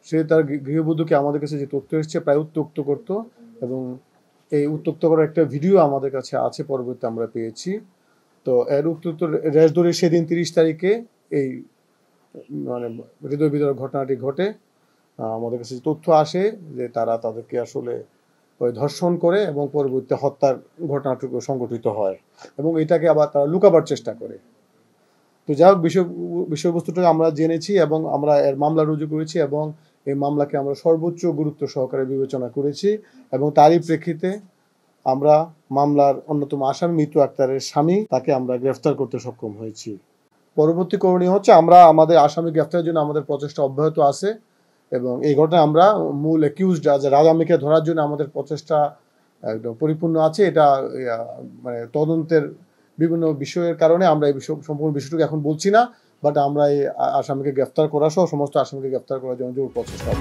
সে তার গৃহবধূকে আমাদের কাছে যে তথ্য এসেছে প্রায় উত্ত্যক্ত করতো, এবং এই উত্ত্যক্ত করার একটা ভিডিও আমাদের কাছে আছে, পরবর্তীতে আমরা পেয়েছি। তো এর উত্ত্যক্ত রেশ ধরে সেদিন 30 তারিখে এই মানে হৃদয় বিদারক ঘটনাটি ঘটে। আমাদের কাছে তথ্য আসে যে তারা তাদেরকে আসলে ওই ধর্ষণ করে এবং পরবর্তীতে হত্যার ঘটনাটুকু সংঘটিত হয়, এবং এটাকে আবার তারা লুকাবার চেষ্টা করে। তো যাই হোক, বিষয়বস্তুটা আমরা জেনেছি এবং আমরা এর মামলা রুজু করেছি, এবং এই মামলাকে আমরা সর্বোচ্চ গুরুত্ব সহকারে বিবেচনা করেছি, এবং তারই প্রেক্ষিতে আমরা মামলার অন্যতম আসামি মিতু আক্তারের স্বামী, তাকে আমরা গ্রেফতার করতে সক্ষম হয়েছি। পরবর্তী করণীয় হচ্ছে আমরা আমাদের আসামি গ্রেফতারের জন্য আমাদের প্রচেষ্টা অব্যাহত আছে, এবং এই ঘটনায় আমরা মূল অ্যাকিউজড রাজামিকে ধরার জন্য আমাদের প্রচেষ্টা একদম পরিপূর্ণ আছে। এটা মানে তদন্তের বিভিন্ন বিষয়ের কারণে আমরা এই সম্পূর্ণ বিষয়টুকু এখন বলছি না, বাট আমরা এই আসামিকে গ্রেফতার করা সহ সমস্ত আসামিকে গ্রেফতার করার জন্য জোর প্রচেষ্টা